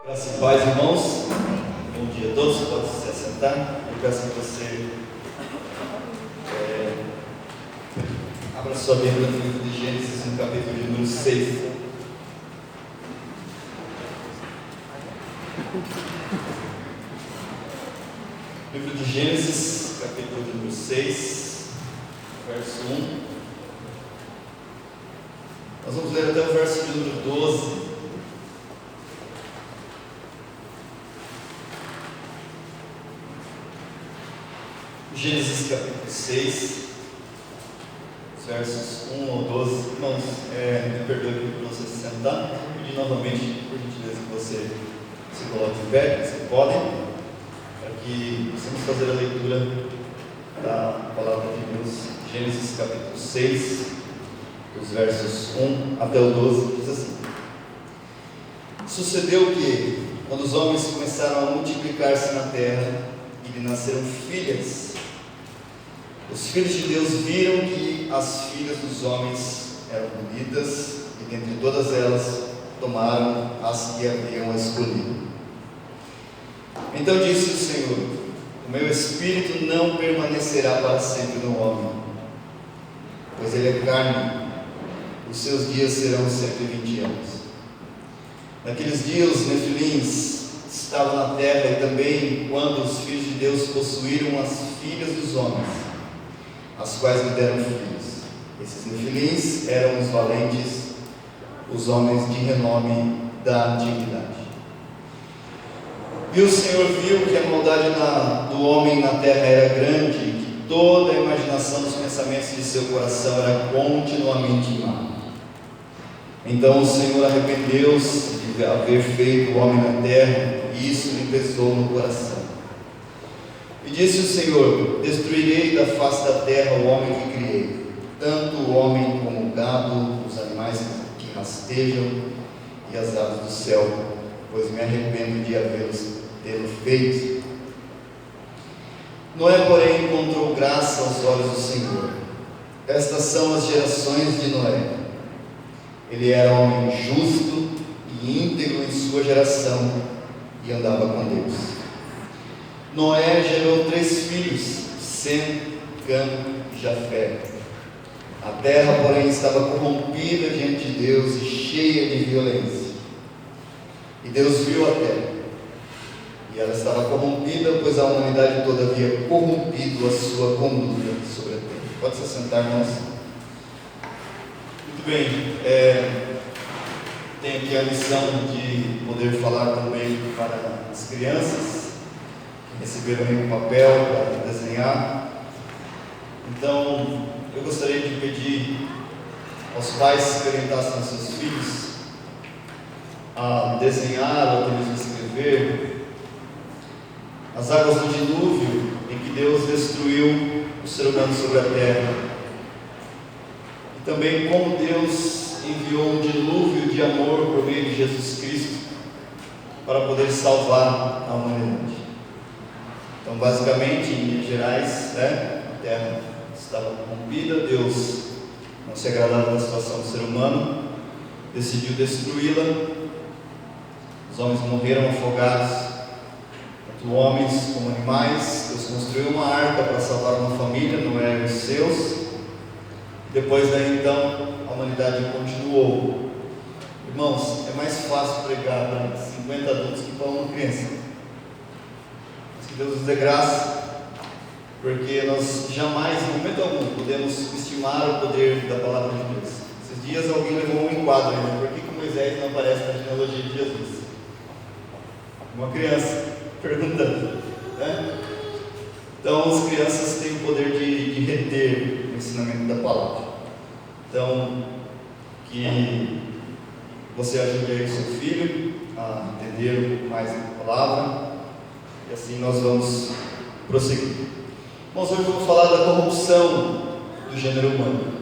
Graças e paz, irmãos. Bom dia a todos. Pode se assentar. Eu peço que você abra sua Bíblia no livro de Gênesis, no capítulo de número 6. Livro de Gênesis, capítulo de número 6, verso 1. Nós vamos ler até o verso de número 12. Gênesis capítulo 6, versos 1 ao 12. Irmãos, me perdoe por você se sentar. Vou pedir novamente, por gentileza, que você se coloque em pé, se podem, para que possamos fazer a leitura da palavra de Deus. Gênesis capítulo 6, os versos 1 até o 12, diz assim: Sucedeu que, quando os homens começaram a multiplicar-se na terra e lhe nasceram filhas, os filhos de Deus viram que as filhas dos homens eram bonitas, e dentre todas elas tomaram as que haviam escolhido. Então disse o Senhor: O meu espírito não permanecerá para sempre no homem, pois ele é carne, os seus dias serão 120 anos. Naqueles dias os nefilins estavam na terra, e também quando os filhos de Deus possuíram as filhas dos homens, as quais lhe deram filhos. Esses nefilins eram os valentes, os homens de renome da antiguidade. E o Senhor viu que a maldade do homem na terra era grande, e que toda a imaginação dos pensamentos de seu coração era continuamente má. Então o Senhor arrependeu-se de haver feito o homem na terra, e isso lhe pesou no coração. E disse o Senhor: Destruirei da face da terra o homem que criei, tanto o homem como o gado, os animais que rastejam e as aves do céu, pois me arrependo de tê-lo feito. Noé, porém, encontrou graça aos olhos do Senhor. Estas são as gerações de Noé. Ele era homem justo e íntegro em sua geração, e andava com Deus. Noé gerou 3 filhos, Sem, Cã e Jafé. A terra, porém, estava corrompida diante de Deus e cheia de violência. E Deus viu a terra, e ela estava corrompida, pois a humanidade toda havia corrompido a sua conduta sobre a terra. Pode se assentar, irmãos. Muito bem, tenho aqui a missão de poder falar também para as crianças receberam aí um papel para desenhar. Então, eu gostaria de pedir aos pais que orientassem os seus filhos a desenhar ou até mesmo escrever as águas do dilúvio em que Deus destruiu o ser humano sobre a terra, e também como Deus enviou um dilúvio de amor por meio de Jesus Cristo para poder salvar a humanidade. Então, basicamente, em linhas gerais, a terra estava corrompida, Deus não se agradava da situação do ser humano, decidiu destruí-la. Os homens morreram afogados, tanto homens como animais. Deus construiu uma arca para salvar uma família, Noé e os seus. Depois daí, então, a humanidade continuou. Irmãos, é mais fácil pregar para 50 adultos que para uma criança. Que Deus nos dê graça, porque nós jamais, em momento algum, podemos subestimar o poder da palavra de Deus. Esses dias alguém levou um enquadro, né? Por que Moisés não aparece na genealogia de Jesus? Uma criança perguntando, né? Então, as crianças têm o poder de reter o ensinamento da palavra. Então, que você ajude aí o seu filho a entender mais a palavra. E assim nós vamos prosseguir. Irmãos, hoje eu vou falar da corrupção do gênero humano.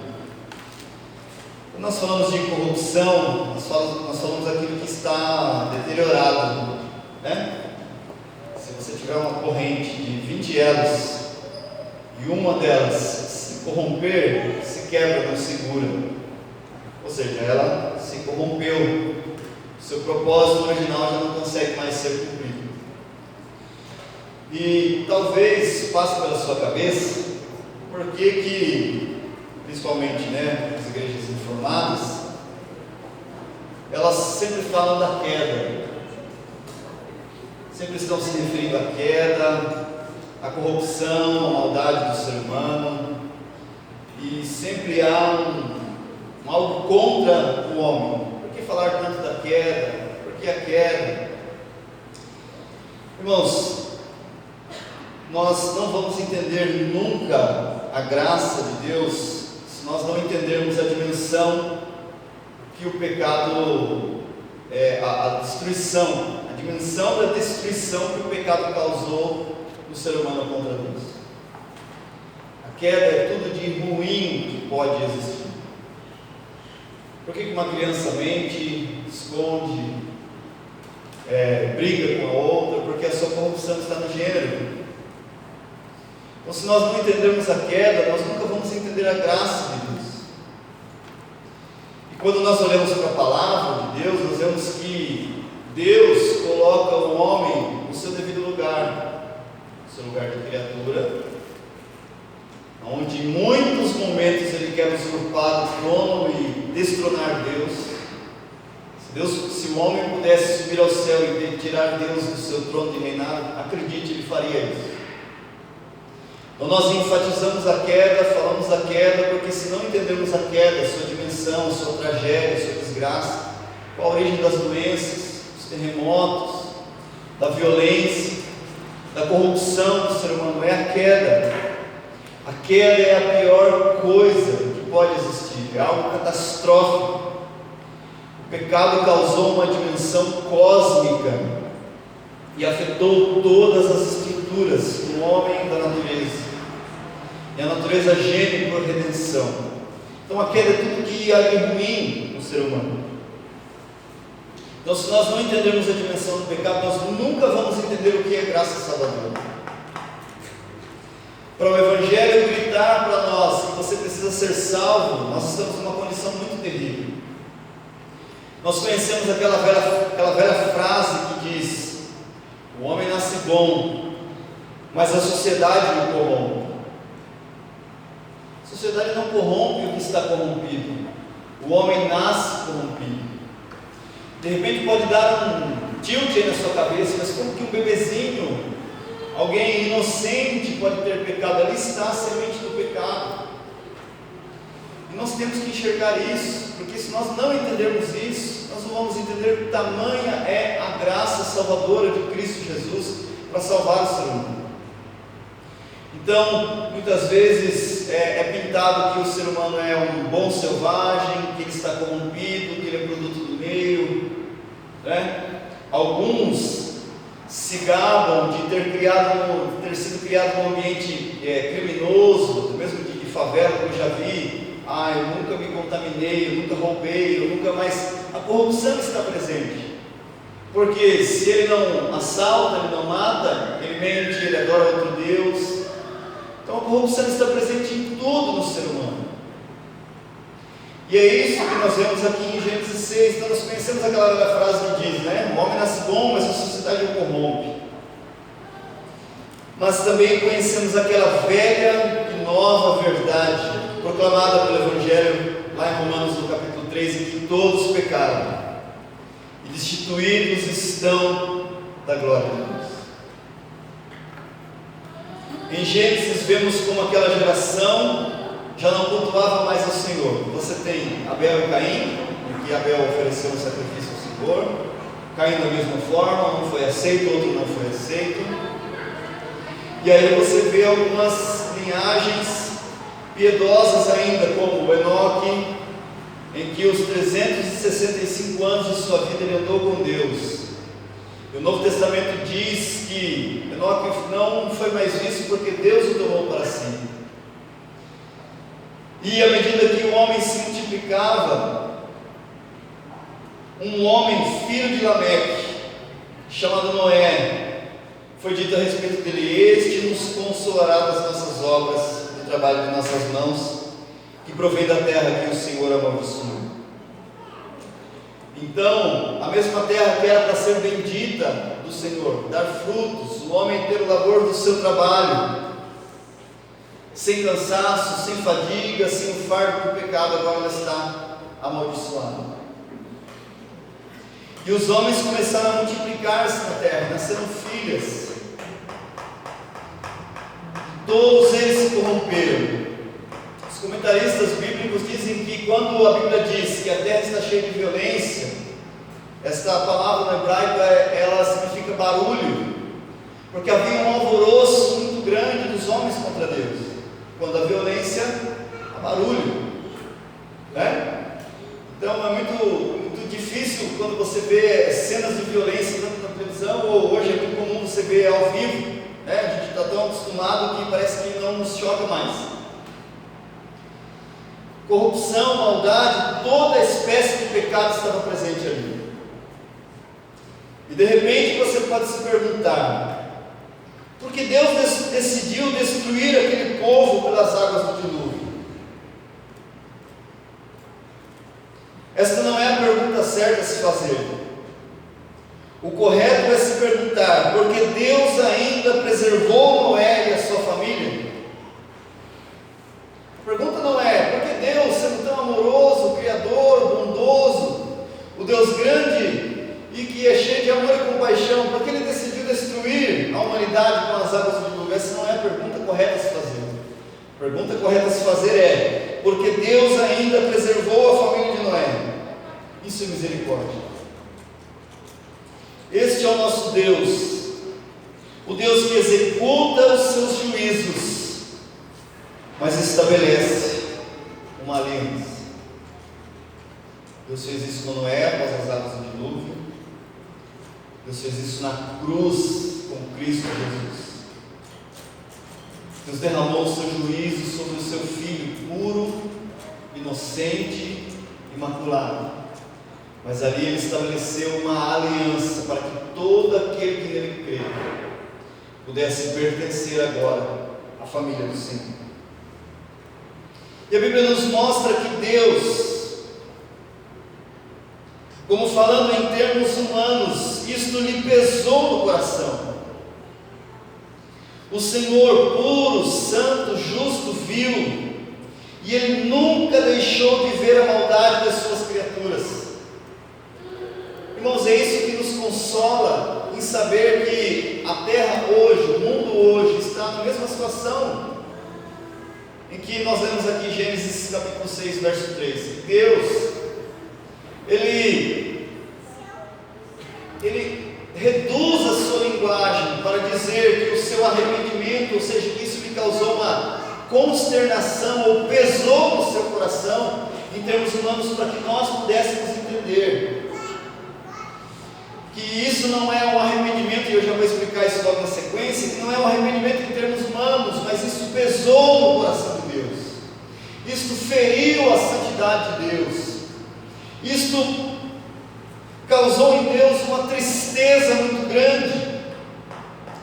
Quando nós falamos de corrupção, nós falamos daquilo que está deteriorado, né? Se você tiver uma corrente de 20 elos e uma delas se corromper, se quebra, não segura. Ou seja, ela se corrompeu. O seu propósito original já não consegue mais ser cumprido. E talvez passe pela sua cabeça, por que principalmente, as igrejas reformadas, elas sempre falam da queda, sempre estão se referindo à queda, à corrupção, à maldade do ser humano, e sempre há algo contra o homem. Por que falar tanto da queda? Por que a queda? Irmãos, nós não vamos entender nunca a graça de Deus se nós não entendermos a dimensão que o pecado, a destruição, a dimensão da destruição que o pecado causou no ser humano contra Deus. A queda é tudo de ruim que pode existir. Por que uma criança mente, esconde, briga com a outra? Porque a sua corrupção está no gênero. Então, se nós não entendermos a queda, nós nunca vamos entender a graça de Deus. E quando nós olhamos para a palavra de Deus, nós vemos que Deus coloca o homem no seu devido lugar, no seu lugar de criatura, onde em muitos momentos ele quer usurpar o trono e destronar Deus. Se o homem pudesse subir ao céu e tirar Deus do seu trono de reinado, acredite, ele faria isso. Então nós enfatizamos a queda, falamos da queda, porque se não entendermos a queda, sua dimensão, sua tragédia, sua desgraça, qual a origem das doenças, dos terremotos, da violência, da corrupção do ser humano, é a queda. A queda é a pior coisa que pode existir, é algo catastrófico. O pecado causou uma dimensão cósmica e afetou todas as estruturas do homem e da natureza. E a natureza geme por redenção. Então a queda é tudo que há de ruim no ser humano. Então, se nós não entendermos a dimensão do pecado, nós nunca vamos entender o que é graça salvadora. Para o Evangelho gritar para nós que você precisa ser salvo, nós estamos numa condição muito terrível. Nós conhecemos aquela velha frase que diz: o homem nasce bom, mas a sociedade o corrompe. A sociedade não corrompe o que está corrompido, o homem nasce corrompido. De repente pode dar um tilt aí na sua cabeça, mas como que um bebezinho, alguém inocente pode ter pecado? Ali está a semente do pecado. E nós temos que enxergar isso, porque se nós não entendermos isso, nós não vamos entender que tamanha é a graça salvadora de Cristo Jesus para salvar o ser humano. Então, muitas vezes é pintado que o ser humano é um bom selvagem, que ele está corrompido, que ele é produto do meio, Alguns se gabam de ter sido criado num ambiente criminoso, mesmo de favela, como eu já vi. Eu nunca me contaminei, eu nunca roubei, eu nunca mais. A corrupção está presente, porque se ele não assalta, ele não mata, ele mente, ele adora outro Deus. Então a corrupção está presente em tudo no ser humano. E é isso que nós vemos aqui em Gênesis 6. Então nós conhecemos aquela velha frase que diz, o homem nasce bom, mas a sociedade o corrompe. Mas também conhecemos aquela velha e nova verdade, proclamada pelo Evangelho, lá em Romanos no capítulo 3, em que todos pecaram, e destituídos estão da glória de Deus. Em Gênesis vemos como aquela geração já não cultuava mais ao Senhor. Você tem Abel e Caim, em que Abel ofereceu um sacrifício ao Senhor. Caim da mesma forma, um foi aceito, outro não foi aceito. E aí você vê algumas linhagens piedosas ainda, como o Enoque, em que os 365 anos de sua vida ele andou com Deus. E o Novo Testamento diz que Enoque não foi mais visto porque Deus o tomou para si. E à medida que o homem se multiplicava, um homem filho de Lameque, chamado Noé, foi dito a respeito dele: este nos consolará das nossas obras, do trabalho de nossas mãos, que provém da terra que o Senhor amaldiçoou. Então, a mesma terra que era para ser bendita do Senhor, dar frutos, o homem ter o labor do seu trabalho, sem cansaço, sem fadiga, sem o fardo do pecado, agora ela está amaldiçoada. E os homens começaram a multiplicar-se na terra, nasceram filhas. Todos eles se corromperam. Os comentaristas bíblicos dizem que quando a Bíblia diz que a terra está cheia de violência, esta palavra no hebraico ela significa barulho, porque havia um alvoroço muito grande dos homens contra Deus. Quando a violência, há barulho, né? Então é muito difícil quando você vê cenas de violência tanto na televisão, ou hoje é muito comum você ver ao vivo, né? A gente está tão acostumado que parece que não nos choca mais. Corrupção, maldade, toda espécie de pecado estava presente ali. E de repente você pode se perguntar: por que Deus decidiu destruir aquele povo pelas águas do dilúvio? Esta não é a pergunta certa a se fazer. O correto é se perguntar: por que Deus ainda preservou Noé e a sua família? A pergunta não é: por que Deus, sendo tão amoroso, criador, bondoso, o Deus grande e que é cheio de amor e compaixão, por que Ele decidiu destruir a humanidade com as águas do dilúvio? Essa não é a pergunta correta a se fazer. A pergunta correta a se fazer é: porque Deus ainda preservou a família de Noé? Isso é misericórdia. Este é o nosso Deus, o Deus que executa os seus juízos, mas estabelece uma aliança. Deus fez isso com Noé após as águas do dilúvio. Deus fez isso na cruz com Cristo Jesus. Deus derramou o seu juízo sobre o seu Filho puro, inocente, imaculado. Mas ali Ele estabeleceu uma aliança para que todo aquele que nele crê pudesse pertencer agora à família do Senhor. E a Bíblia nos mostra que Deus, como falando em termos humanos, isto lhe pesou no coração. O Senhor puro, santo, justo, viu, e Ele nunca deixou de ver a maldade das suas criaturas. Irmãos, é isso que nos consola em saber que a terra hoje, o mundo hoje, está na mesma situação em que nós lemos aqui em Gênesis capítulo 6, verso 3. Deus, Ele reduz a sua linguagem para dizer que o seu arrependimento, ou seja, que isso lhe causou uma consternação ou pesou no seu coração, em termos humanos, para que nós pudéssemos entender que isso não é um arrependimento, e eu já vou explicar isso logo na sequência, que não é um arrependimento em termos humanos, mas isso pesou no coração de Deus, isto feriu a santidade de Deus, isto causou em Deus uma tristeza muito grande.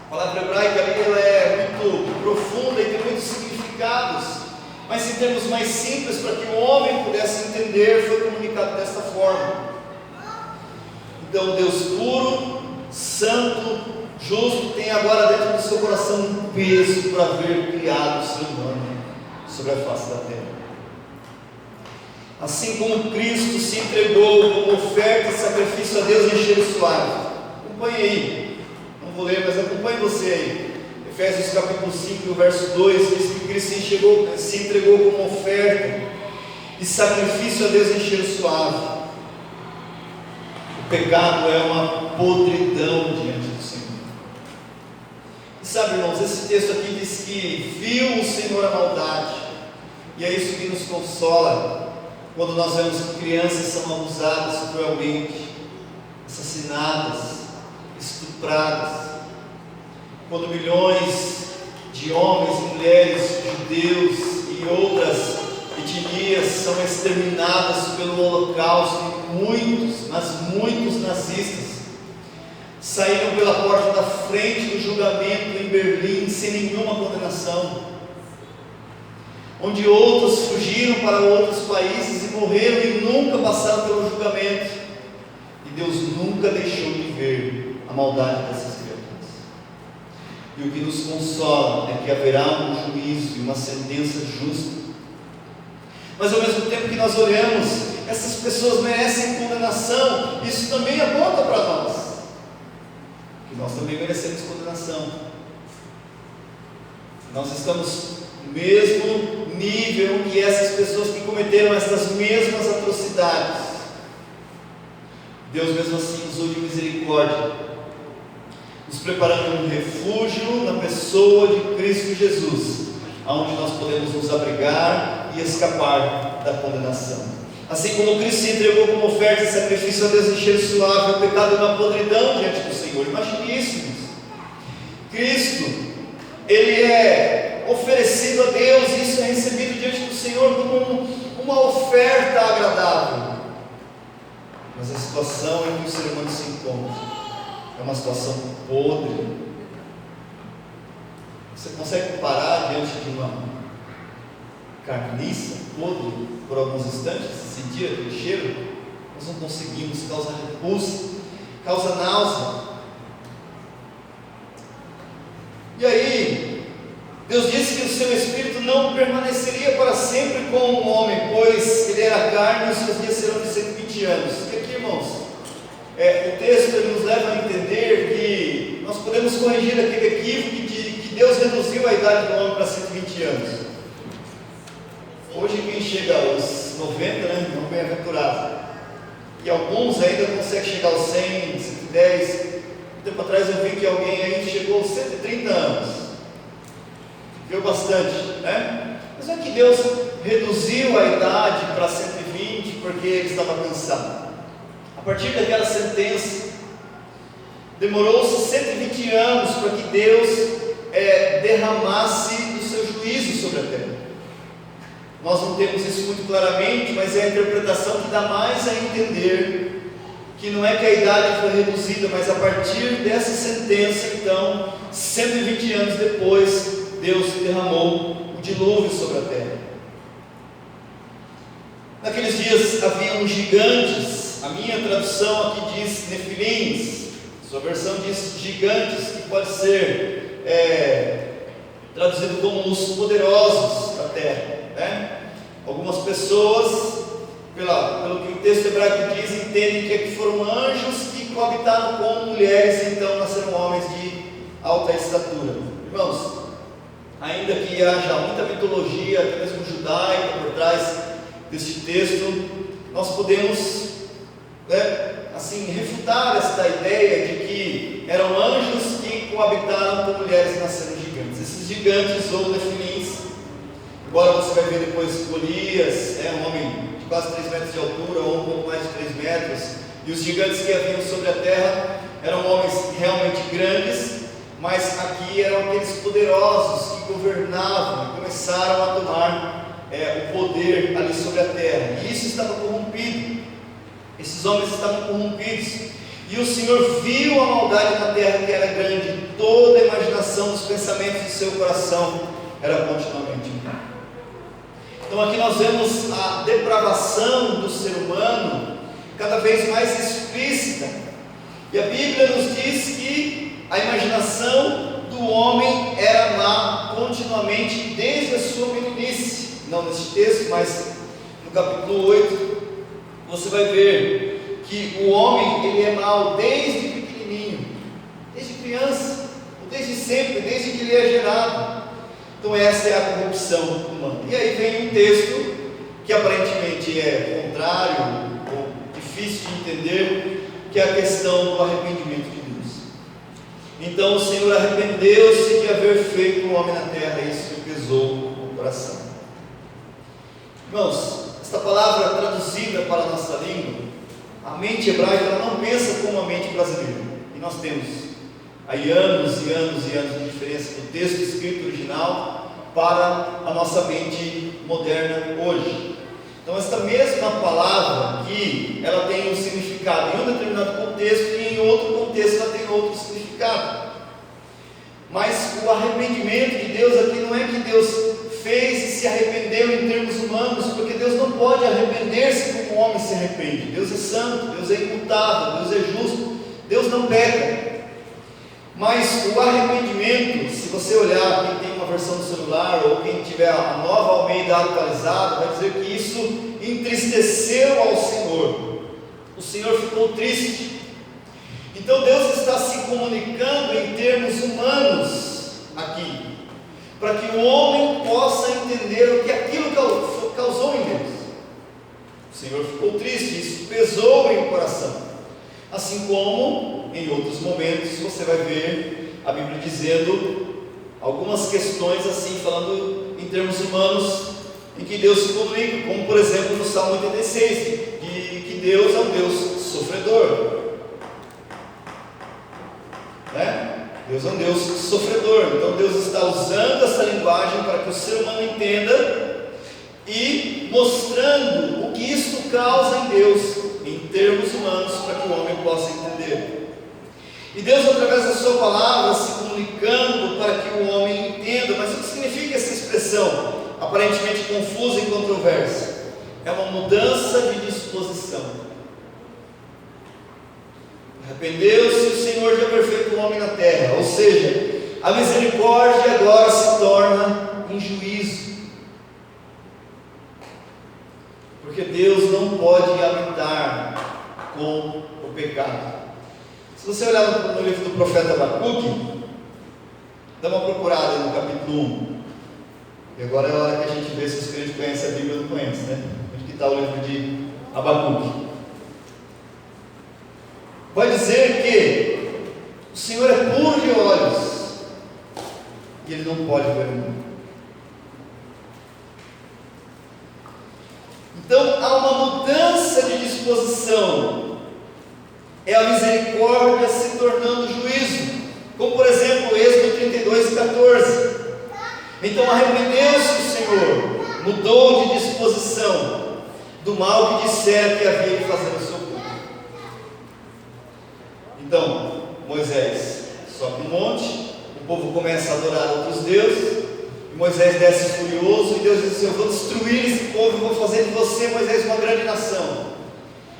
A palavra hebraica ali ela é muito profunda e tem muitos significados, mas em termos mais simples, para que o homem pudesse entender, foi comunicado desta forma. Então Deus puro, santo, justo, tem agora dentro do seu coração um peso para ver criado o ser humano sobre a face da terra. Assim como Cristo se entregou como oferta e sacrifício a Deus em cheiro suave. Acompanhe aí, não vou ler, mas acompanhe você aí. Efésios capítulo 5, verso 2, diz que Cristo se entregou como oferta e sacrifício a Deus em cheiro suave. O pecado é uma podridão diante do Senhor. E sabe, irmãos, esse texto aqui diz que viu o Senhor a maldade, e é isso que nos consola quando nós vemos que crianças são abusadas cruelmente, assassinadas, estupradas, quando milhões de homens e mulheres, judeus e outras etnias são exterminadas pelo Holocausto, e muitos nazistas saíram pela porta da frente do julgamento em Berlim sem nenhuma condenação, onde outros fugiram para outros países e morreram e nunca passaram pelo julgamento. E Deus nunca deixou de ver a maldade dessas criaturas. E o que nos consola é que haverá um juízo e uma sentença justa. Mas ao mesmo tempo que nós olhamos, essas pessoas merecem condenação, isso também aponta para nós, que nós também merecemos condenação. Nós estamos no mesmo nível que essas pessoas que cometeram essas mesmas atrocidades. Deus mesmo assim usou de misericórdia, nos preparando um refúgio na pessoa de Cristo Jesus, onde nós podemos nos abrigar e escapar da condenação. Assim como Cristo se entregou como oferta e sacrifício a Deus em cheiro suave, o pecado e uma podridão diante do Senhor. Imagine isso, irmãos. Cristo, Ele é oferecido a Deus, e isso é recebido diante do Senhor como uma oferta agradável. Mas a situação em que o ser humano se encontra é uma situação podre. Você consegue parar diante de uma carniça podre por alguns instantes, sentir aquele cheiro? Nós não conseguimos, causa repulsa, causa náusea. E aí, Deus disse que o seu Espírito não permaneceria para sempre com o homem, pois ele era carne e os seus dias serão de 120 anos. E aqui, irmãos, o texto ele nos leva a entender que nós podemos corrigir aquele equívoco de que Deus reduziu a idade do homem para 120 anos. Hoje quem chega aos 90, não é bem-aventurado. E alguns ainda conseguem chegar aos 100, 110. Um tempo atrás eu vi que alguém aí chegou aos 130 anos. Viu bastante, né? Mas não é que Deus reduziu a idade para 120 porque ele estava cansado. A partir daquela sentença, demorou-se 120 anos para que Deus derramasse do seu juízo sobre a terra. Nós não temos isso muito claramente, mas é a interpretação que dá mais a entender que não é que a idade foi reduzida, mas a partir dessa sentença, então, 120 anos depois, Deus derramou o dilúvio sobre a terra. Naqueles dias haviam gigantes. A minha tradução aqui diz nefilins, sua versão diz gigantes, que pode ser traduzido como os poderosos da terra, né? Algumas pessoas, pelo que o texto hebraico diz, entendem que foram anjos que coabitaram com mulheres e então nasceram homens de alta estatura. Irmãos, ainda que haja muita mitologia, até mesmo judaica por trás deste texto, nós podemos refutar esta ideia de que eram anjos que coabitaram com mulheres e nasceram gigantes. Esses gigantes ou nefilins, embora você vai ver depois Golias, um homem de quase 3 metros de altura ou um pouco mais de 3 metros, e os gigantes que haviam sobre a terra eram homens realmente grandes, mas aqui eram aqueles poderosos que governavam e começaram a tomar o poder ali sobre a terra, e isso estava corrompido. Esses homens estavam corrompidos, e o Senhor viu a maldade na terra que era grande, e toda a imaginação dos pensamentos do seu coração era continuamente má. Então aqui nós vemos a depravação do ser humano cada vez mais explícita, e a Bíblia nos diz que a imaginação do homem era má continuamente desde a sua meninice. Não neste texto, mas no capítulo 8 você vai ver que o homem ele é mau desde pequenininho, desde criança, ou desde sempre, desde que ele é gerado. Então essa é a corrupção humana. E aí vem um texto que aparentemente é contrário ou difícil de entender, que é a questão do arrependimento de Deus. Então o Senhor arrependeu-se de haver feito o homem na terra, e isso lhe pesou no coração. Irmãos, esta palavra traduzida para a nossa língua, a mente hebraica ela não pensa como a mente brasileira. E nós temos aí anos e anos e anos de diferença do texto escrito original para a nossa mente moderna hoje. Então esta mesma palavra aqui, ela tem um significado em um determinado contexto e em outro contexto ela tem outro significado. Mas o arrependimento de Deus aqui não é que Deus fez e se arrependeu em termos humanos, porque Deus não pode arrepender-se como o homem se arrepende. Deus é santo, Deus é imutável, Deus é justo, Deus não peca. Mas o arrependimento, se você olhar, quem tem uma versão do celular ou quem tiver a nova Almeida atualizada, vai dizer que isso entristeceu ao Senhor. O Senhor ficou triste. Então Deus está se comunicando em termos humanos aqui, para que o homem possa entender o que aquilo causou em Deus. O Senhor ficou triste, isso pesou em o coração. Assim como em outros momentos você vai ver a Bíblia dizendo algumas questões assim, falando em termos humanos, em que Deus se comunica, como por exemplo no Salmo 86, que Deus é um Deus sofredor, né? Deus é um Deus sofredor. Então Deus está usando essa linguagem para que o ser humano entenda e mostrando o que isto causa em Deus, em termos humanos, para que o homem possa entender. E Deus, através da sua palavra, se comunicando para que o homem entenda. Mas o que significa essa expressão, aparentemente confusa e controversa? É uma mudança de disposição. Arrependeu-se o Senhor de haver feito o homem na terra, ou seja, a misericórdia agora se torna em juízo, porque Deus não pode habitar com o pecado. Se você olhar no livro do profeta Abacuque, dá uma procurada no capítulo 1, e agora é a hora que a gente vê se os crentes conhecem a Bíblia ou não conhecem, né? Onde que está o livro de Abacuque? Vai dizer que o Senhor é puro de olhos e Ele não pode ver o mundo. Então há uma mudança de disposição, é a misericórdia se tornando juízo, como por exemplo Êxodo 32:14. Então arrependeu-se o Senhor, mudou de disposição do mal que disseram que havia de fazer no seu povo. Então Moisés sobe no monte, o povo começa a adorar outros deuses, e Moisés desce furioso, e Deus diz assim: eu vou destruir esse povo, e vou fazer de você, Moisés, uma grande nação.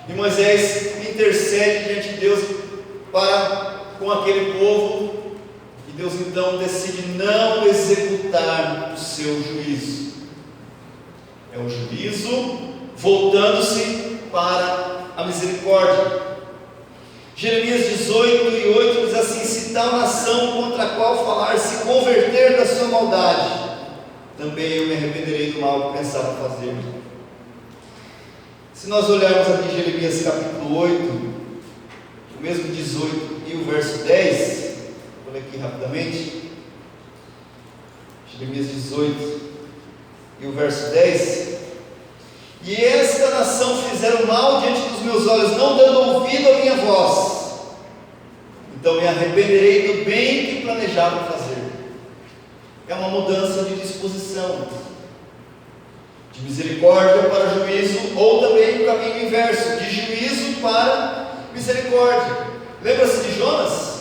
E Moisés intercede diante de Deus com aquele povo, e Deus então decide não executar o seu juízo. É o juízo voltando-se para a misericórdia. Jeremias 18:8 diz assim: se tal nação contra a qual falar se converter da sua maldade, também eu me arrependerei do mal que pensava fazer. Se nós olharmos aqui Jeremias capítulo 8, o mesmo 18 e o verso 10, vou ler aqui rapidamente. Jeremias 18 e o verso 10: e esta nação fizeram mal diante dos meus olhos, não dando ouvido à minha voz, então me arrependerei do bem que planejava fazer. É uma mudança de disposição, de misericórdia para juízo, ou também o caminho inverso, de juízo para misericórdia. Lembra-se de Jonas?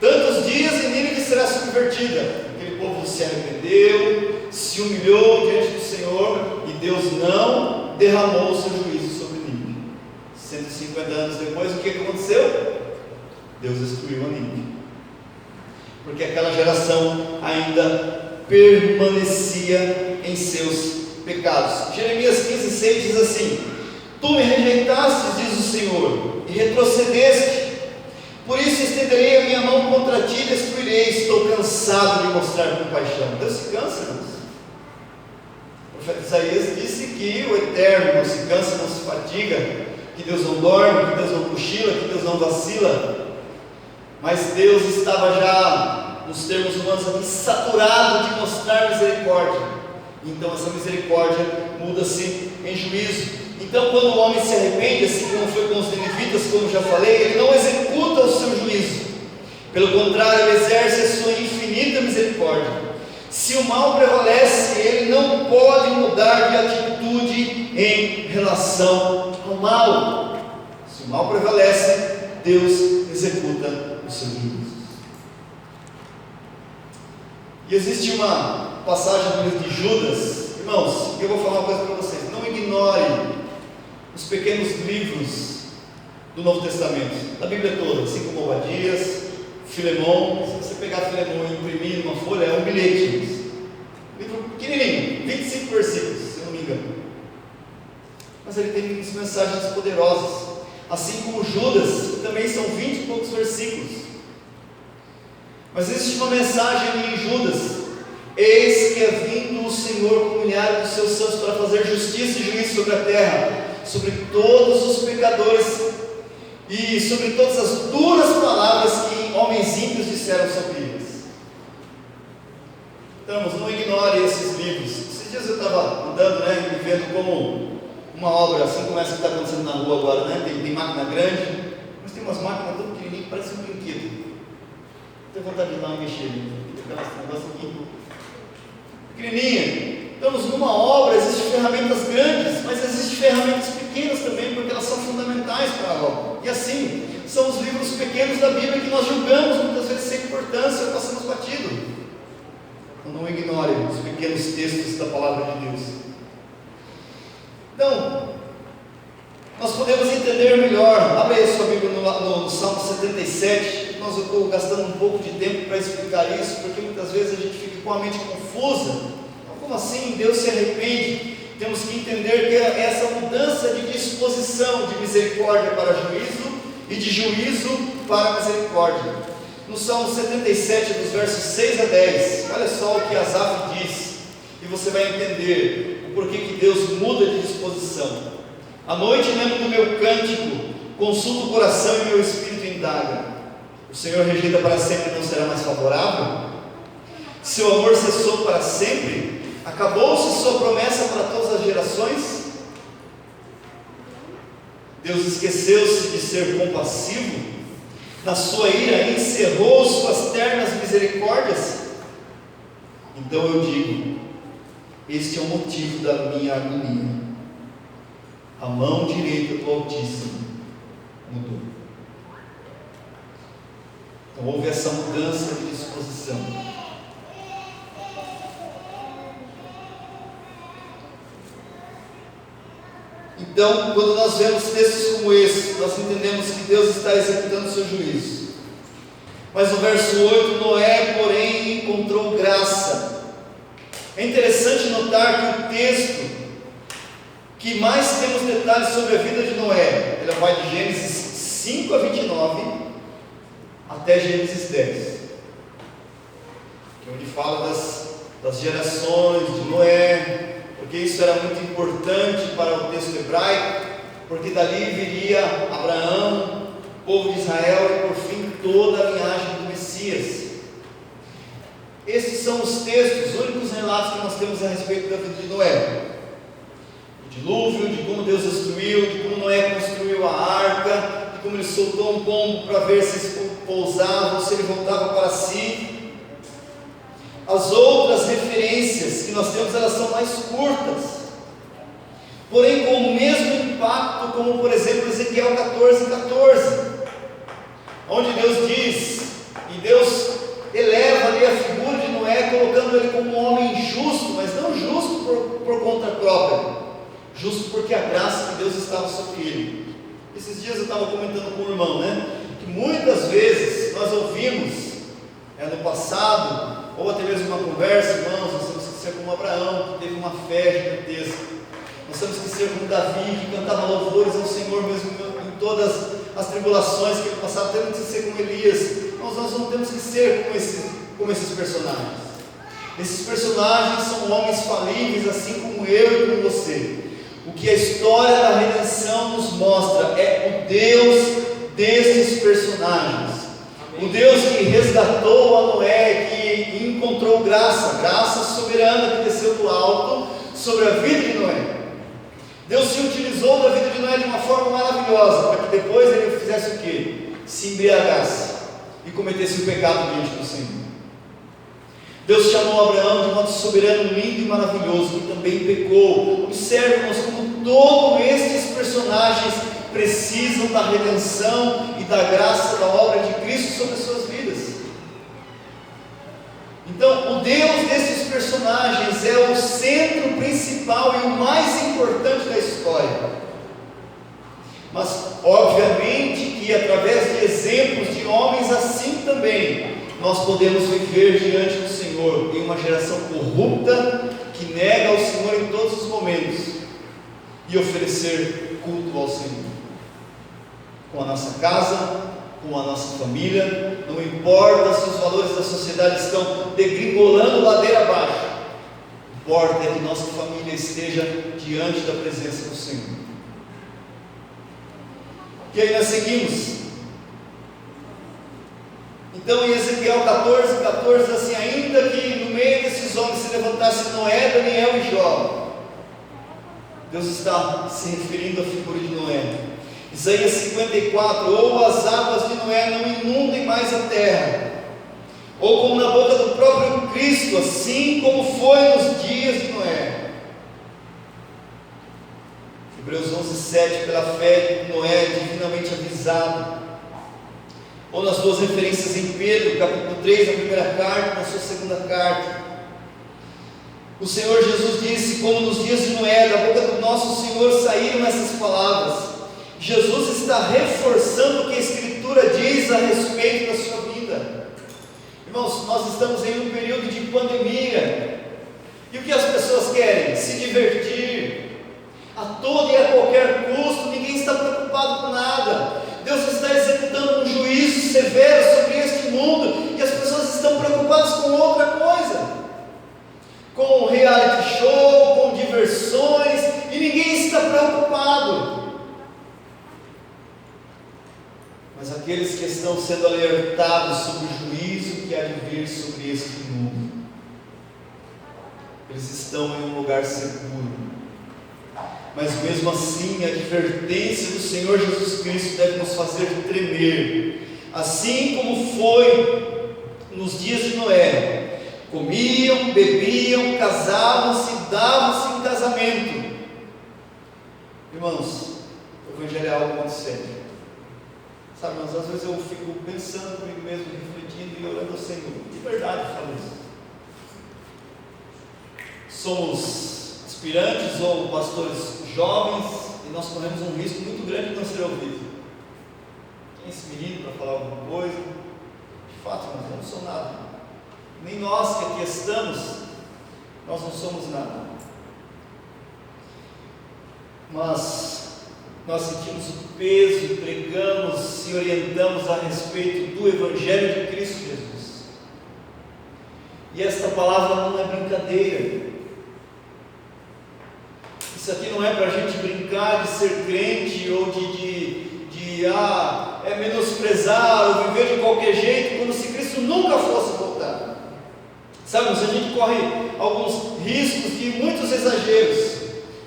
Tantos dias e Nínive será subvertida. Aquele povo se arrependeu, se humilhou diante do Senhor, e Deus não derramou o seu juízo sobre Nínive. 150 anos depois, o que aconteceu? Deus destruiu a Nínive, porque aquela geração ainda permanecia em seus pecados. Jeremias 15:6 diz assim: tu me rejeitastes, diz o Senhor, e retrocedeste, por isso estenderei a minha mão contra ti e destruirei. Estou cansado de mostrar compaixão. Deus se cansa, irmãos. O profeta Isaías disse que o Eterno não se cansa, não se fatiga, que Deus não dorme, que Deus não cochila, que Deus não vacila. Mas Deus estava já, nos termos humanos aqui, saturado de mostrar misericórdia. Então essa misericórdia muda-se em juízo. Então quando o homem se arrepende, assim como foi com os ninivitas, como já falei, ele não executa o seu juízo. Pelo contrário, ele exerce a sua infinita misericórdia. Se o mal prevalece, ele não pode mudar de atitude em relação ao mal. Se o mal prevalece, Deus executa o seu juízo. E existe uma passagem no livro de Judas. Irmãos, eu vou falar uma coisa para vocês: não ignore os pequenos livros do Novo Testamento, da Bíblia toda, assim como Obadias, Filemão. Se você pegar Filemão e imprimir numa folha, é um bilhete, livro pequenininho, 25 versículos, se eu não me engano, mas ele tem muitas mensagens poderosas, assim como Judas, que também são 20 e poucos versículos. Mas existe uma mensagem ali em Judas: eis que é vindo o Senhor com milhares dos seus santos para fazer justiça e juízo sobre a terra, sobre todos os pecadores e sobre todas as duras palavras que homens ímpios disseram sobre eles. Então, não ignore esses livros. Esses dias eu estava andando, e vendo como uma obra, assim como essa que está acontecendo na rua agora, tem máquina grande, mas tem umas máquinas tão pequenininhas que parecem um brinquedo. Tenho vontade de ir lá e mexer ali, aquele negócio aqui pequenininha. Estamos numa obra, existem ferramentas grandes, mas existem ferramentas pequenas também, porque elas são fundamentais para a obra. E assim, são os livros pequenos da Bíblia que nós julgamos muitas vezes sem importância, ou passamos batido. Então não ignore os pequenos textos da palavra de Deus. Então, nós podemos entender melhor. Abre aí a sua Bíblia no Salmo 77. Eu estou gastando um pouco de tempo para explicar isso, porque muitas vezes a gente fica com a mente confusa. Então, como assim Deus se arrepende? Temos que entender que é essa mudança de disposição de misericórdia para juízo e de juízo para misericórdia. No Salmo 77, dos versos 6 a 10, olha só o que Asaf diz, e você vai entender o porquê que Deus muda de disposição. À noite lembro do meu cântico, consulto o coração e meu espírito indaga: o Senhor rejeita para sempre e não será mais favorável? Seu amor cessou para sempre? Acabou-se sua promessa para todas as gerações? Deus esqueceu-se de ser compassivo? Na sua ira encerrou suas ternas misericórdias? Então eu digo: este é o motivo da minha agonia. A mão direita do Altíssimo mudou. Então houve essa mudança de disposição. Então, quando nós vemos textos como esse, nós entendemos que Deus está executando o seu juízo. Mas no verso 8, Noé, porém, encontrou graça. É interessante notar que o texto que mais temos detalhes sobre a vida de Noé, ele vai de Gênesis 5 a 29 até Gênesis 10, que é onde fala das gerações de Noé, porque isso era muito importante para o texto hebraico, porque dali viria Abraão, o povo de Israel e por fim toda a linhagem do Messias. Esses são os textos, os únicos relatos que nós temos a respeito da vida de Noé: o dilúvio, de como Deus destruiu, de como Noé construiu a arca, de como ele soltou um pombo para ver se eles pousavam, se ele voltava para si. As outras referências que nós temos, elas são mais curtas, porém com o mesmo impacto, como por exemplo Ezequiel 14:14, onde Deus diz, e Deus eleva ali a figura de Noé, colocando ele como um homem justo, mas não justo por conta própria, justo porque a graça de Deus estava sobre ele. Esses dias eu estava comentando com o irmão, que muitas vezes nós ouvimos no passado, ou até mesmo uma conversa: irmãos, nós temos que ser como Abraão, que teve uma fé gigantesca, nós temos que ser como Davi, que cantava louvores ao Senhor mesmo em todas as tribulações que ele passava, temos que ser como Elias. Nós não temos que ser como esses personagens. Esses personagens são homens falíveis, assim como eu e como você. O que a história da redenção nos mostra é o Deus desses personagens. O Deus que resgatou a Noé, que encontrou graça soberana que desceu do alto sobre a vida de Noé. Deus se utilizou da vida de Noé de uma forma maravilhosa, para que depois ele fizesse o quê? Se embriagasse e cometesse o pecado diante do Senhor. Deus chamou Abraão de modo soberano, lindo e maravilhoso, que também pecou. Observe, irmãos, como todos estes personagens precisam da redenção e da graça da obra de Cristo sobre as suas vidas. Então, o Deus desses personagens é o centro principal e o mais importante da história. Mas, obviamente, que através de exemplos de homens assim também, nós podemos viver diante do Senhor em uma geração corrupta que nega ao Senhor em todos os momentos e oferecer culto ao Senhor, com a nossa casa, com a nossa família. Não importa se os valores da sociedade estão degringolando ladeira abaixo, importa é que nossa família esteja diante da presença do Senhor. E aí nós seguimos. Então em Ezequiel 14, assim, ainda que no meio desses homens se levantasse Noé, Daniel e Jó, Deus está se referindo à figura de Noé. Isaías 54, ou as águas de Noé não inundem mais a terra, ou como na boca do próprio Cristo, assim como foi nos dias de Noé. Hebreus 11:7, pela fé Noé é divinamente avisado. Ou nas duas referências em Pedro, capítulo 3, na primeira carta, na sua segunda carta, o Senhor Jesus disse, como nos dias de Noé, da boca do nosso Senhor saíram essas palavras. Jesus está reforçando o que a Escritura diz a respeito da sua vida. Irmãos, nós estamos em um período de pandemia, e o que as pessoas querem? Se divertir, a todo e a qualquer custo. Ninguém está preocupado com nada. Deus está executando um juízo severo sobre este mundo, e as pessoas estão preocupadas com outra coisa, com reality show, com diversões, e ninguém está preocupado. Mas aqueles que estão sendo alertados sobre o juízo que há de vir sobre este mundo, eles estão em um lugar seguro. Mas mesmo assim, a advertência do Senhor Jesus Cristo deve nos fazer tremer. Assim como foi nos dias de Noé: comiam, bebiam, casavam-se, davam-se em casamento. Irmãos, o Evangelho é algo muito sério. Sabe, mas às vezes eu fico pensando comigo mesmo, refletindo e orando ao Senhor. De verdade eu falo isso. Somos aspirantes ou pastores jovens, e nós corremos um risco muito grande de não ser ouvidos. Quem é esse menino para falar alguma coisa? De fato, irmãos, eu não sou nada. Nem nós que aqui estamos, nós não somos nada. Mas nós sentimos o peso, pregamos e orientamos a respeito do Evangelho de Cristo Jesus. E esta palavra não é brincadeira. Isso aqui não é para a gente brincar de ser crente ou de menosprezar ou viver de qualquer jeito, como se Cristo nunca fosse voltar. Sabe, mas a gente corre alguns riscos de muitos exageros.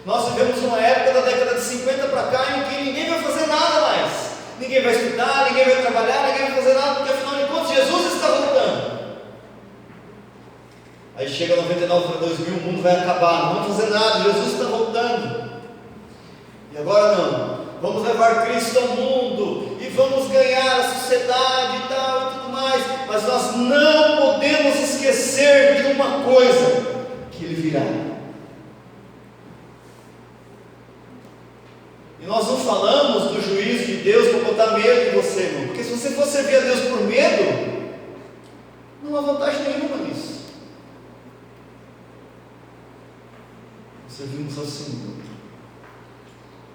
Nós vivemos uma época da década de 50 para cá em que ninguém vai fazer nada mais. Ninguém vai estudar, ninguém vai trabalhar, ninguém vai fazer nada, porque afinal de contas Jesus está voltando. Aí chega 99 para 2000, o mundo vai acabar, não vamos fazer nada, Jesus está voltando. E agora não, vamos levar Cristo ao mundo e vamos ganhar a sociedade e tal e tudo mais. Mas nós não podemos esquecer de uma coisa: que Ele virá. E nós não falamos do juízo de Deus para botar medo em você, irmão, porque se você for servir a Deus por medo, não há vantagem nenhuma nisso. Servimos ao Senhor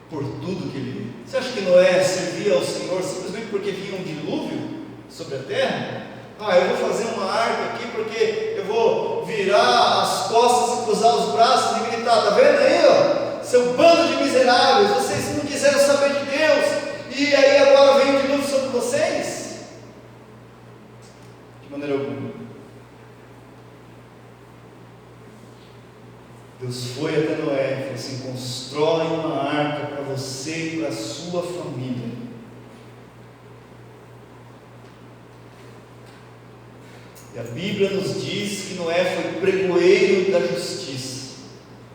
por tudo que Ele é. Você acha que Noé servia ao Senhor simplesmente porque vinha um dilúvio sobre a terra? Eu vou fazer uma arca aqui porque eu vou virar as costas e cruzar os braços e gritar: está vendo aí, ó, seu bando de miseráveis, vocês não quiseram saber de Deus, e aí agora vem um dilúvio sobre vocês? De maneira alguma. Deus foi até Noé e falou assim: constrói uma arca para você e para a sua família. E a Bíblia nos diz que Noé foi pregoeiro da justiça.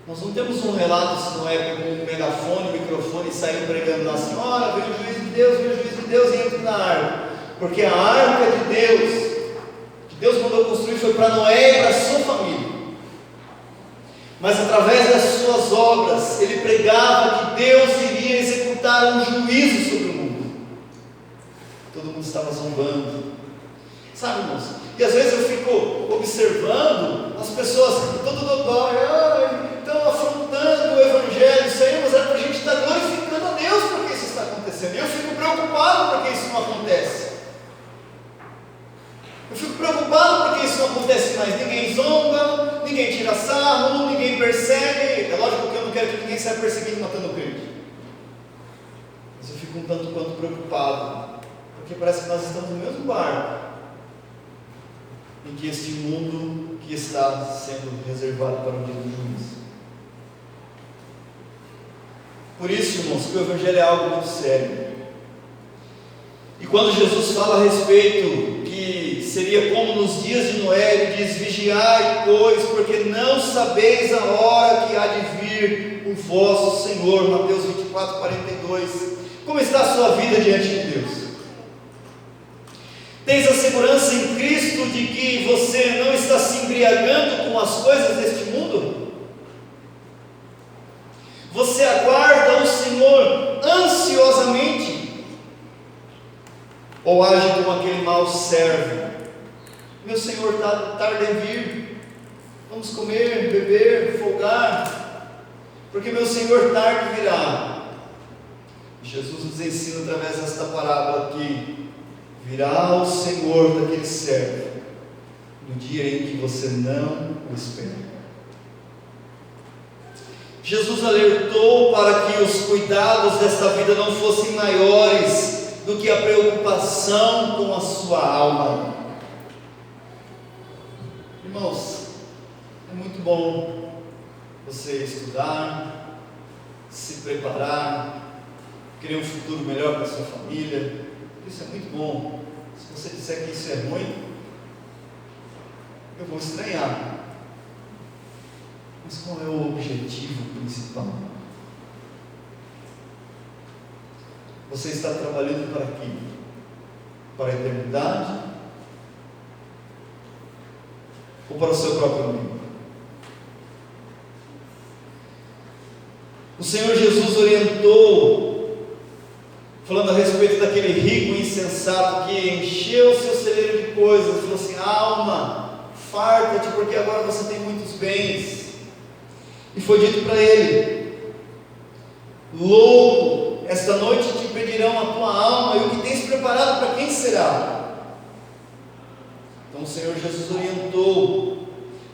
Nós não temos um relato se Noé pegou um megafone, um microfone e saiu pregando lá assim: olha, veio o juízo de Deus, veio o juízo de Deus, e entra na arca. Porque a arca de Deus Deus mandou construir foi para Noé e para a sua família. Mas através das suas obras, ele pregava que Deus iria executar um juízo sobre o mundo. Todo mundo estava zombando, sabe, irmãos? E às vezes eu fico observando as pessoas, todo dodói, estão afrontando o Evangelho, isso aí, mas era para a gente estar glorificando a Deus porque isso está acontecendo. E eu fico preocupado porque isso não acontece. Eu fico preocupado porque isso não acontece mais. Ninguém zomba, ninguém tira sarro, ninguém persegue. É lógico que eu não quero que ninguém saia perseguindo e matando o crente. Mas eu fico um tanto quanto preocupado, porque parece que nós estamos no mesmo barco em que este mundo que está sendo reservado para o dia do juízo. Por isso, irmãos, que o Evangelho é algo muito sério. E quando Jesus fala a respeito que seria como nos dias de Noé, ele diz: vigiai, pois, porque não sabeis a hora que há de vir o vosso Senhor. Mateus 24, 42. Como está a sua vida diante de Deus? Tens a segurança em Cristo de que você não está se embriagando com as coisas deste mundo? Você aguarda o Senhor ansiosamente? Ou age como aquele mau servo? Meu Senhor tarda em vir, vamos comer, beber, folgar, porque meu Senhor tarde virá. Jesus nos ensina através desta parábola que virá o Senhor daquele servo no dia em que você não o espera. Jesus alertou para que os cuidados desta vida não fossem maiores do que a preocupação com a sua alma. Irmãos, é muito bom você estudar, se preparar, querer um futuro melhor para a sua família. Isso é muito bom. Se você disser que isso é ruim, eu vou estranhar. Mas qual é o objetivo principal? Você está trabalhando para quê? Para a eternidade? Ou para o seu próprio umbigo? O Senhor Jesus orientou, falando a respeito daquele rico insensato que encheu o seu celeiro de coisas, falou assim: alma, farta-te, porque agora você tem muitos bens. E foi dito para ele: louco, esta noite te pedirão a tua alma, e o que tens preparado para quem será? Então o Senhor Jesus orientou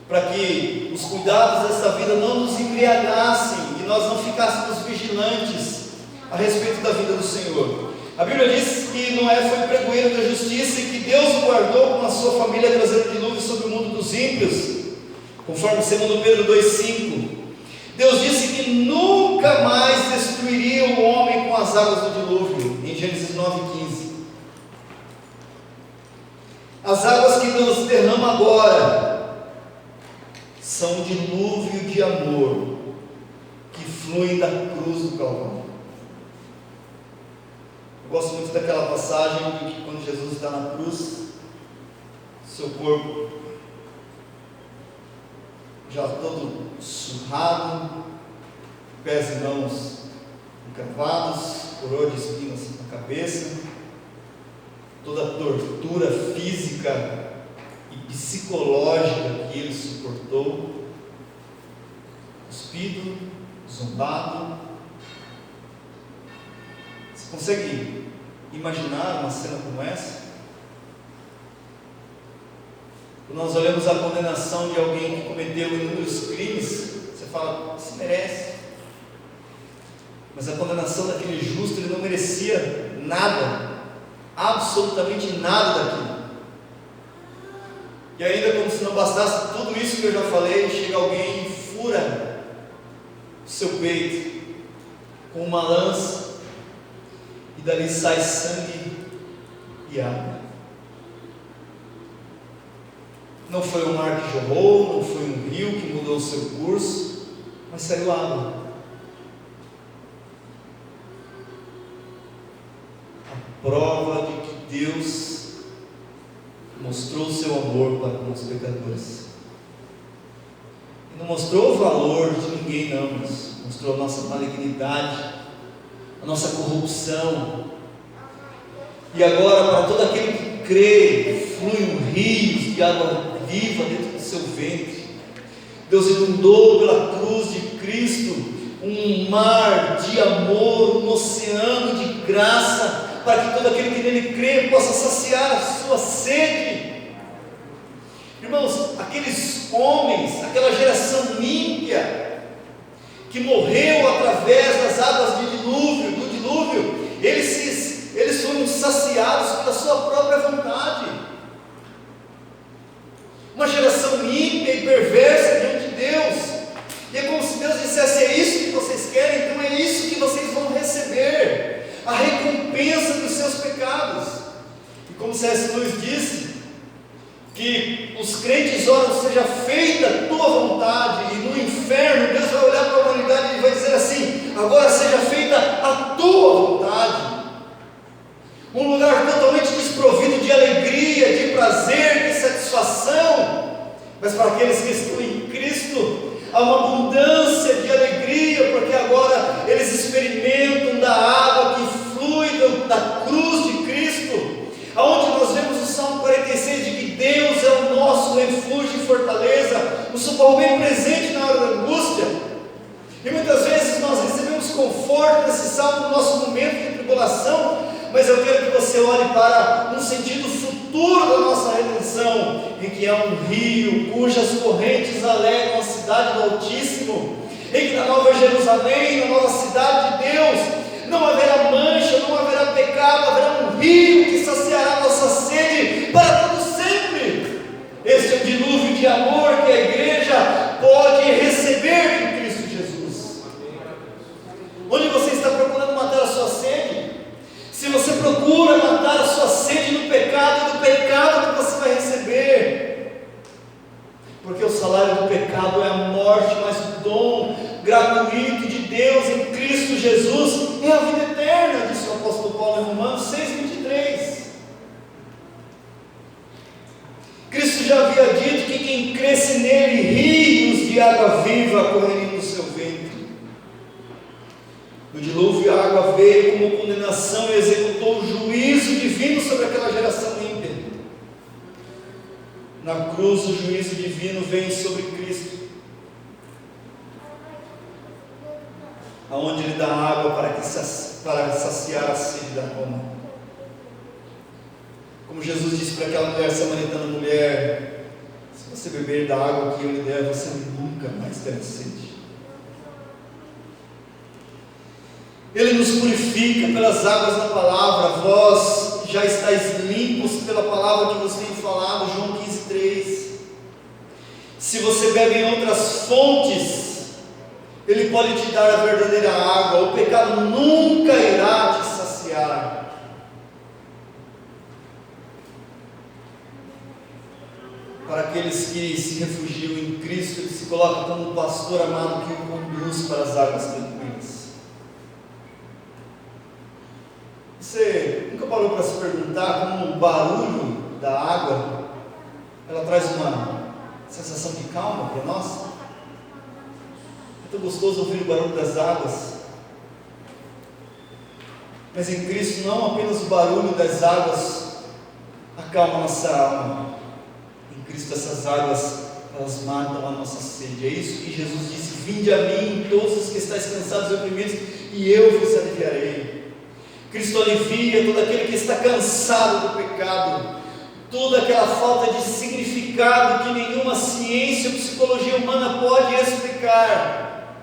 para que os cuidados desta vida não nos embriagassem e nós não ficássemos vigilantes a respeito da vida do Senhor. A Bíblia diz que Noé foi pregoeiro da justiça e que Deus o guardou com a sua família, trazendo dilúvio sobre o mundo dos ímpios, conforme 2 Pedro 2,5. Deus disse que nunca mais destruiria o homem com as águas do dilúvio, em Gênesis 9,15. As águas que Deus derrama agora são um dilúvio de amor que fluem da cruz do Calvário. Eu gosto muito daquela passagem de que quando Jesus está na cruz, seu corpo já todo surrado, pés e mãos encravados, coroa de espinhos na cabeça, toda a tortura física e psicológica que ele suportou, cuspido, zombado. Você consegue imaginar uma cena como essa? Quando nós olhamos a condenação de alguém que cometeu inúmeros crimes, você fala: se merece. Mas a condenação daquele justo, ele não merecia nada, absolutamente nada daquilo. E ainda, como se não bastasse tudo isso que eu já falei, chega alguém e fura o seu peito com uma lança, e dali sai sangue e água. Não foi um mar que jorrou, não foi um rio que mudou o seu curso, mas saiu água. A prova de que Deus mostrou o seu amor para com os pecadores. E não mostrou o valor de ninguém, não, mas mostrou a nossa malignidade, a nossa corrupção. E agora, para todo aquele que crê, fluem rios de água viva dentro do seu ventre. Deus inundou pela cruz de Cristo um mar de amor, um oceano de graça, para que todo aquele que nele crê possa saciar a sua sede. Irmãos, aqueles homens, aquela geração ímpia, que morreu através das águas do dilúvio, eles foram saciados pela sua própria vontade. Uma geração ímpia e perversa diante de Deus. E é como se Deus dissesse: é isso que vocês querem, então é isso que vocês vão receber, a recompensa dos seus pecados. E como C.S. Lewis disse, que os crentes oram: seja feita a tua vontade, e no inferno Deus vai olhar para a humanidade e vai dizer assim: agora seja feita a tua vontade. Um lugar totalmente desprovido de alegria, de prazer, de satisfação. Mas para aqueles que estão em Cristo, há uma abundância de alegria, porque agora eles experimentam da água que flui da cruz de Cristo, aonde nós vemos o Salmo 46 de que Deus é o nosso refúgio e fortaleza, o socorro bem presente na hora da angústia. E muitas vezes nós recebemos conforto nesse salmo no nosso momento de tribulação, mas eu quero que você olhe para um sentido futuro da nossa redenção, em que há um rio cujas correntes alegram a cidade do Altíssimo, em que na Nova Jerusalém, na nova cidade de Deus, não haverá mancha, não haverá pecado, haverá um rio que saciará a nossa sede para todo sempre. Este é o dilúvio de amor que a igreja pode receber de Cristo Jesus. Onde você está procurando matar a sua sede? Se você procura matar a sua sede no pecado, é do pecado que você vai receber, porque o salário do pecado é a morte, mas o dom gratuito de Deus em Cristo Jesus é a vida eterna, disse o apóstolo Paulo em Romanos 6,23. Cristo já havia dito que quem cresce nele, rios de água viva correriam do seu ventre. No dilúvio a água veio como condenação e executou o juízo divino sobre aquela geração ímpia. Na cruz o juízo divino vem sobre Cristo, aonde Ele dá água para saciar a sede da alma. Como Jesus disse para aquela mulher samaritana: mulher, se você beber da água que eu lhe der, você nunca mais terá sede. Ele nos purifica pelas águas da palavra. Vós já estáis limpos pela palavra que vos tenho falado, João 15,3. Se você bebe em outras fontes, Ele pode te dar a verdadeira água. O pecado nunca irá te saciar. Para aqueles que se refugiam em Cristo, Ele se coloca como um pastor amado que o conduz para as águas tranquilas. Você nunca parou para se perguntar como o barulho da água, ela traz uma sensação de calma para nós? É tão gostoso ouvir o barulho das águas. Mas em Cristo não apenas o barulho das águas acalma a nossa alma. Em Cristo essas águas, elas matam a nossa sede. É isso que Jesus disse: vinde a mim todos os que estáis cansados e oprimidos, e eu vos aliviarei. Cristo alivia todo aquele que está cansado do pecado, toda aquela falta de significado que nenhuma ciência ou psicologia humana pode explicar.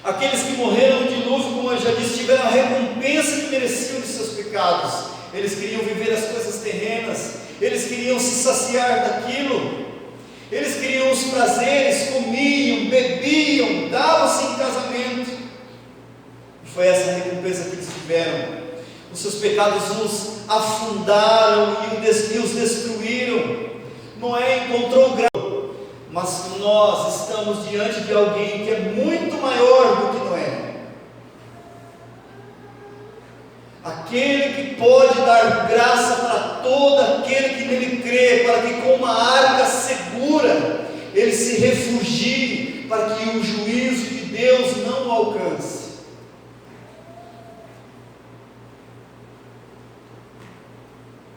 Aqueles que morreram no dilúvio, como eu já disse, tiveram a recompensa que mereciam de seus pecados. Eles queriam viver as coisas terrenas, eles queriam se saciar daquilo, eles queriam os prazeres, comiam, bebiam, davam-se em casamento. Foi essa a recompensa que eles tiveram. Os seus pecados os afundaram e os destruíram. Noé encontrou graça, mas nós estamos diante de alguém que é muito maior do que Noé. aquele que pode dar graça para todo aquele que nele crê, para que com uma arca segura ele se refugie, para que o juízo de Deus não o alcance.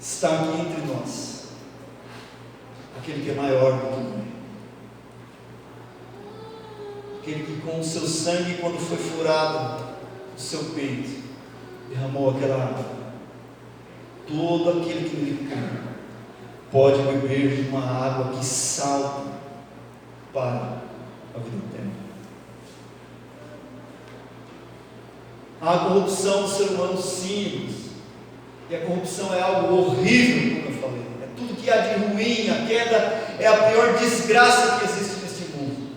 Está aqui entre nós aquele que é maior do que nós, aquele que com o seu sangue, quando foi furado o seu peito, derramou aquela água. Todo aquele que nele crê pode beber de uma água que salta para a vida eterna. Há a corrupção do ser humano, sim, e a corrupção é algo horrível, como eu falei. É tudo que há de ruim. A queda é a pior desgraça que existe neste mundo.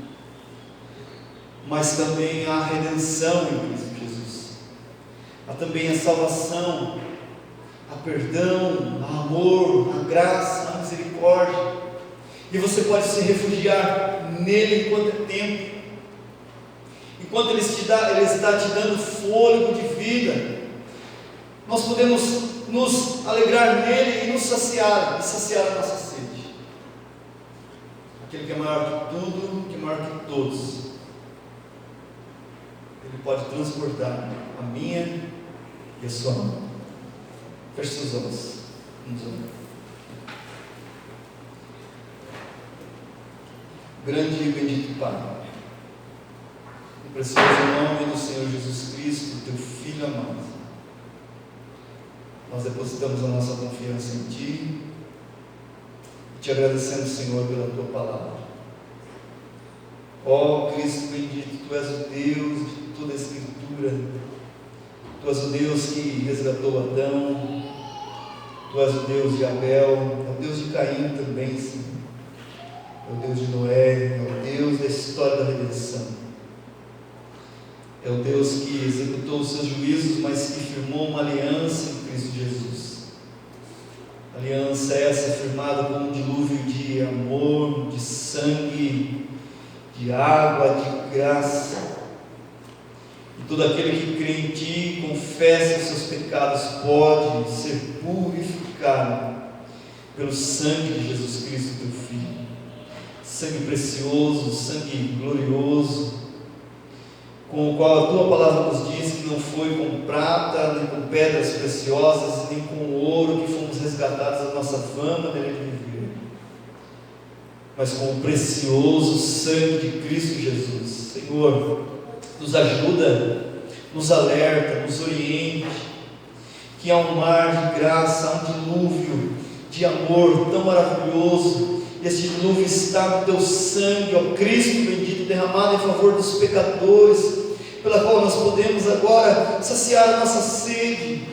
Mas também há a redenção em Cristo Jesus. Há também a salvação, há perdão, há amor, há graça, há misericórdia. E você pode se refugiar nele enquanto é tempo. Enquanto Ele está te dando fôlego de vida, nós podemos nos alegrar nele e nos saciar, a nossa sede. Aquele que é maior que tudo, que é maior que todos, Ele pode transportar a minha e a sua mão. Feche seus olhos. Vamos orar. Grande e bendito Pai, no precioso nome do Senhor Jesus Cristo, Teu Filho amado, nós depositamos a nossa confiança em Ti e Te agradecemos, Senhor, pela Tua palavra. Ó Cristo bendito, Tu és o Deus de toda a Escritura, Tu és o Deus que resgatou Adão, Tu és o Deus de Abel, é o Deus de Caim também, Senhor. É o Deus de Noé, é o Deus da história da redenção. É o Deus que executou os seus juízos, mas que firmou uma aliança em Cristo Jesus. Aliança essa firmada com um dilúvio de amor, de sangue, de água, de graça. E todo aquele que crê em Ti, confessa os seus pecados, pode ser purificado pelo sangue de Jesus Cristo, Teu Filho. Sangue precioso, sangue glorioso, com o qual a Tua palavra nos diz que não foi com prata, nem com pedras preciosas, nem com ouro que fomos resgatados da nossa fama de viver, mas com o precioso sangue de Cristo Jesus. Senhor, nos ajuda, nos alerta, nos oriente, que há um mar de graça, há um dilúvio de amor tão maravilhoso. Este dilúvio está no Teu sangue, ó Cristo bendito, derramado em favor dos pecadores, pela qual nós podemos agora saciar a nossa sede.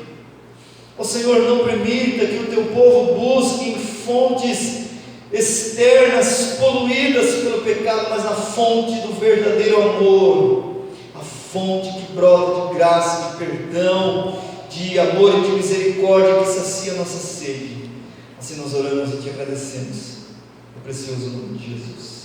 Ó Senhor, não permita que o Teu povo busque em fontes externas, poluídas pelo pecado, mas na fonte do verdadeiro amor, a fonte que brota de graça, de perdão, de amor e de misericórdia, que sacia a nossa sede. Assim nós oramos e Te agradecemos. No precioso nome de Jesus.